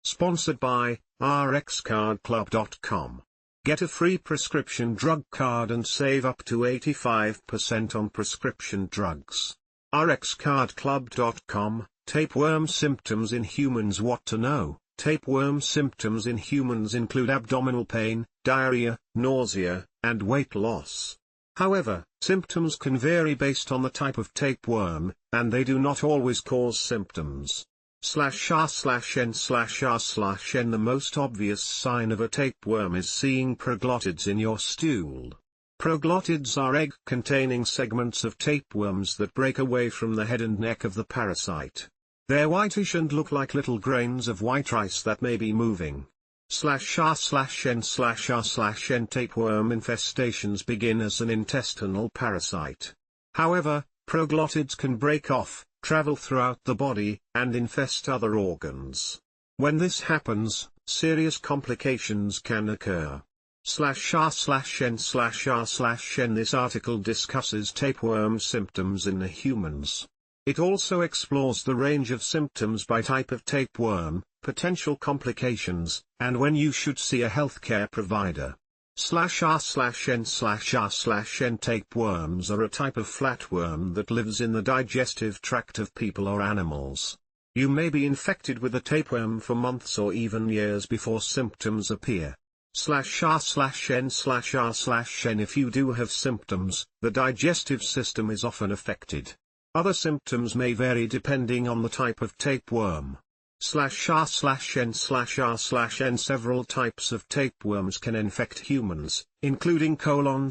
Sponsored by rxcardclub.com. Get a free prescription drug card and save up to 85% on prescription drugs. rxcardclub.com. Tapeworm symptoms in humans. What to know? Tapeworm symptoms in humans include abdominal pain, diarrhea, nausea, and weight loss. However, symptoms can vary based on the type of tapeworm, and they do not always cause symptoms. /r/n/r/n The most obvious sign of a tapeworm is seeing proglottids in your stool. Proglottids are egg-containing segments of tapeworms that break away from the head and neck of the parasite. They're whitish and look like little grains of white rice that may be moving. /r/n/r/n Tapeworm infestations begin as an intestinal parasite. However, proglottids can break off, travel throughout the body, and infest other organs. When this happens, serious complications can occur. /r/n/r/n This article discusses tapeworm symptoms in the humans. It also explores the range of symptoms by type of tapeworm, potential complications, and when you should see a healthcare provider. /r/n/r/n Tapeworms are a type of flatworm that lives in the digestive tract of people or animals. You may be infected with a tapeworm for months or even years before symptoms appear. /r/n/r/n If you do have symptoms, the digestive system is often affected. Other symptoms may vary depending on the type of tapeworm. /r/n/r/n Several types of tapeworms can infect humans, including :r/n/r/n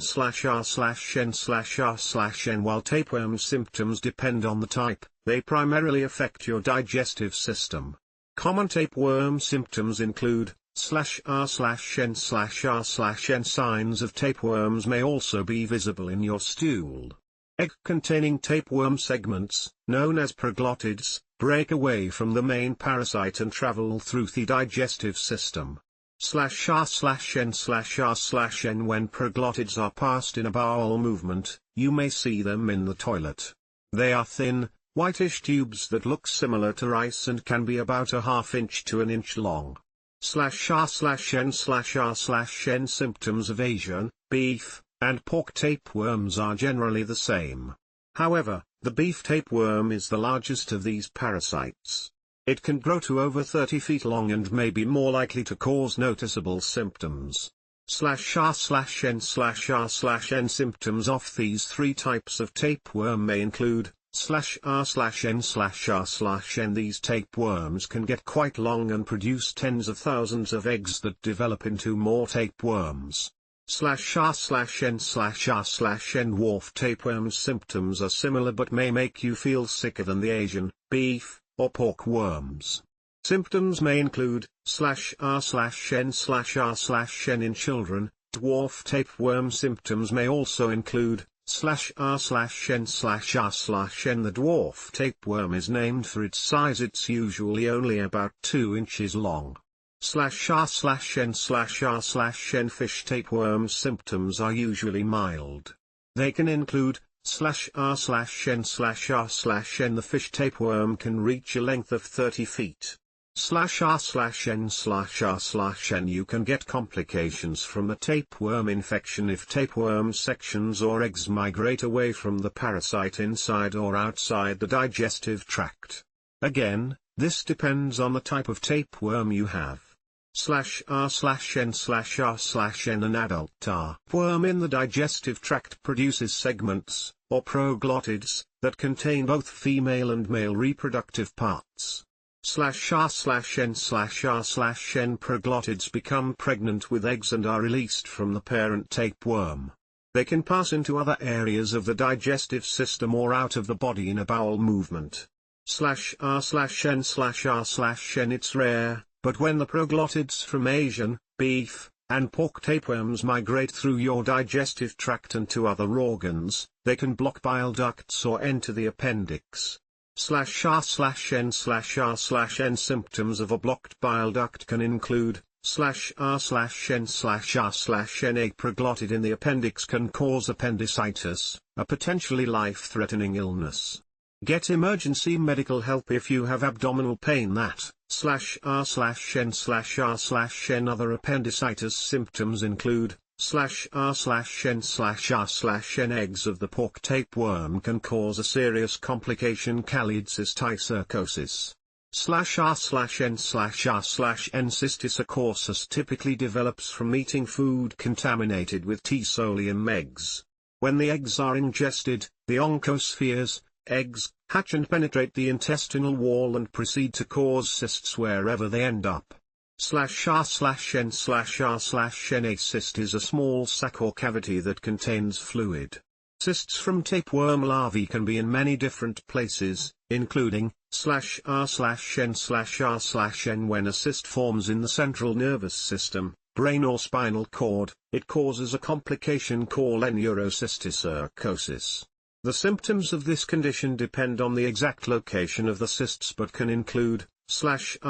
While tapeworm symptoms depend on the type, they primarily affect your digestive system. Common tapeworm symptoms include /r/n/r/n Signs of tapeworms may also be visible in your stool. Egg-containing tapeworm segments, known as proglottids, break away from the main parasite and travel through the digestive system. /r/n/r/n When proglottids are passed in a bowel movement, you may see them in the toilet. They are thin, whitish tubes that look similar to rice and can be about a ½ inch to an inch long. /r/n/r/n Symptoms of Asian, beef, and pork tapeworms are generally the same. However, the beef tapeworm is the largest of these parasites. It can grow to over 30 feet long and may be more likely to cause noticeable symptoms. /r/n/r/n Symptoms of these three types of tapeworm may include /r/n/r/n These tapeworms can get quite long and produce tens of thousands of eggs that develop into more tapeworms. /r/n/r/n Dwarf tapeworm symptoms are similar but may make you feel sicker than the Asian, beef, or pork worms. Symptoms may include /r/n/r/n In children. Dwarf tapeworm symptoms may also include /r/n/r/n The dwarf tapeworm is named for its size. It's usually only about 2 inches long. /r/n/r/n Fish tapeworm symptoms are usually mild. They can include /r/n/r/n The fish tapeworm can reach a length of 30 feet. /r/n/r/n You can get complications from a tapeworm infection if tapeworm sections or eggs migrate away from the parasite inside or outside the digestive tract. Again, this depends on the type of tapeworm you have. /r/n/r/n An adult tapeworm in the digestive tract produces segments, or proglottids, that contain both female and male reproductive parts. /r/n/r/n Proglottids become pregnant with eggs and are released from the parent tapeworm. They can pass into other areas of the digestive system or out of the body in a bowel movement. /r/n/r/n It's rare, but when the proglottids from Asian, beef, and pork tapeworms migrate through your digestive tract and to other organs, they can block bile ducts or enter the appendix. /r/n/r/n Symptoms of a blocked bile duct can include /r/n/r/n A proglottid in the appendix can cause appendicitis, a potentially life-threatening illness. Get emergency medical help if you have abdominal pain that /r/n/r/n. Other appendicitis symptoms include /r/n/r/n. Eggs of the pork tapeworm can cause a serious complication, cystticercosis. /r/n/r/n. Cysticercosis typically develops from eating food contaminated with T. solium eggs. When the eggs are ingested, the oncospheres, eggs, hatch and penetrate the intestinal wall and proceed to cause cysts wherever they end up. /r/n/r/n. A cyst is a small sac or cavity that contains fluid. Cysts from tapeworm larvae can be in many different places, including /r/n/r/n. When a cyst forms in the central nervous system, brain or spinal cord, it causes a complication called neurocysticercosis. The symptoms of this condition depend on the exact location of the cysts but can include /r/n/r/n.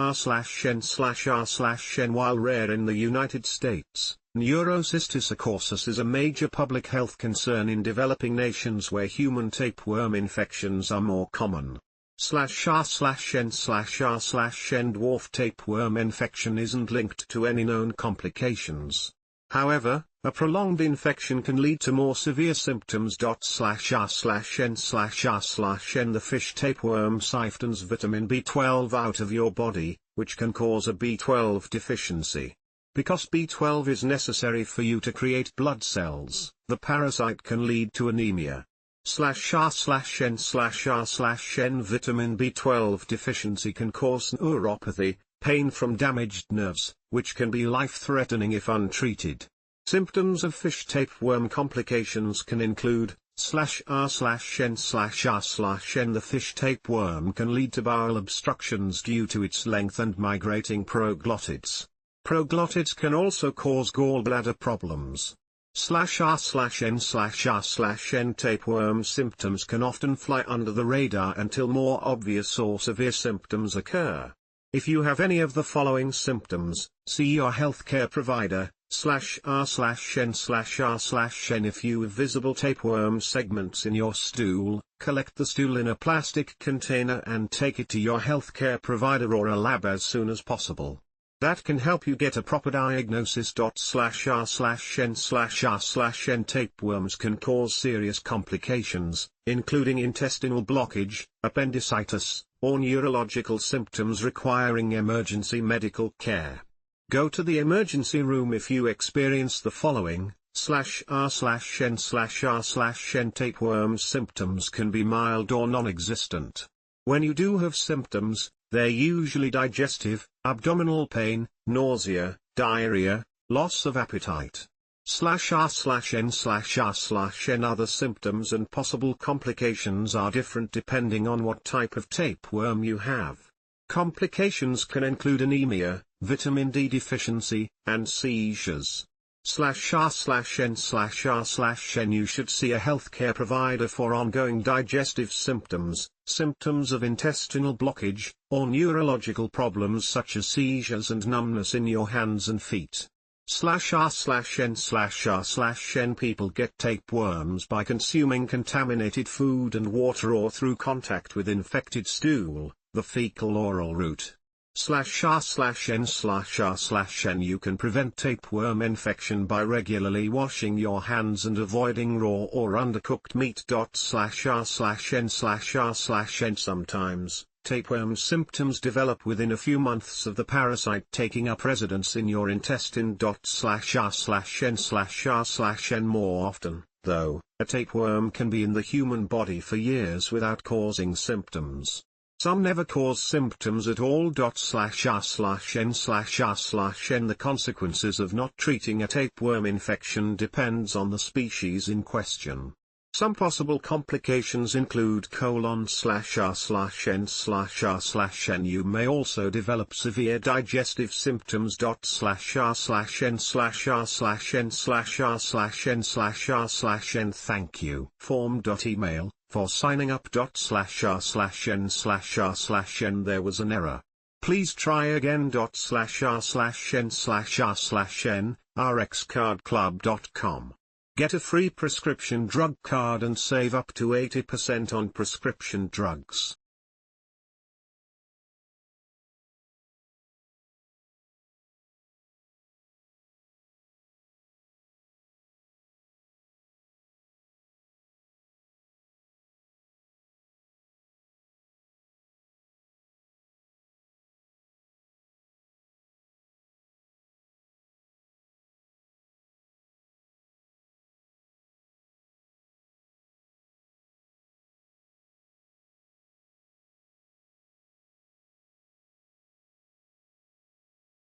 While rare in the United States, neurocysticercosis is a major public health concern in developing nations where human tapeworm infections are more common. /r/n/r/n. Dwarf tapeworm infection isn't linked to any known complications. However, a prolonged infection can lead to more severe symptoms. /r/n/r/n. The fish tapeworm siphons vitamin B12 out of your body, which can cause a B12 deficiency. Because B12 is necessary for you to create blood cells, the parasite can lead to anemia. /r/n/r/n. Vitamin B12 deficiency can cause neuropathy, pain from damaged nerves, which can be life-threatening if untreated. Symptoms of fish tapeworm complications can include /r/n/r/n. The fish tapeworm can lead to bowel obstructions due to its length and migrating proglottids. Proglottids can also cause gallbladder problems. /r/n/r/n. Tapeworm symptoms can often fly under the radar until more obvious or severe symptoms occur. If you have any of the following symptoms, see your healthcare provider. /r/n/r/n. If you have visible tapeworm segments in your stool, collect the stool in a plastic container and take it to your healthcare provider or a lab as soon as possible. That can help you get a proper diagnosis. /r/n/r/n. Tapeworms can cause serious complications, including intestinal blockage, appendicitis, or neurological symptoms requiring emergency medical care. Go to the emergency room if you experience the following. /r/n/r/n. Tapeworm symptoms can be mild or non-existent. When you do have symptoms, they're usually digestive, abdominal pain, nausea, diarrhea, loss of appetite. /r/n/r/n. Other symptoms and possible complications are different depending on what type of tapeworm you have. Complications can include anemia, vitamin D deficiency, and seizures. /r/n/r/n. You should see a healthcare provider for ongoing digestive symptoms, symptoms of intestinal blockage, or neurological problems such as seizures and numbness in your hands and feet. /r/n/r/n. People get tapeworms by consuming contaminated food and water or through contact with infected stool, the fecal-oral route. /r/n/r/n. You can prevent tapeworm infection by regularly washing your hands and avoiding raw or undercooked meat. /r/n/r/n. Sometimes, tapeworm symptoms develop within a few months of the parasite taking up residence in your intestine. /r/n/r/n. More often, though, a tapeworm can be in the human body for years without causing symptoms. Some never cause symptoms at all. /r/n/r/n. The consequences of not treating a tapeworm infection depends on the species in question. Some possible complications include :/r/n/r/n. You may also develop severe digestive symptoms. /r/n/r/n/r/n. Thank you. Form.email, for signing up. /r/n/r/n. There was an error. Please try again. /r/n/r/n. rxcardclub.com Get a free prescription drug card and save up to 80% on prescription drugs.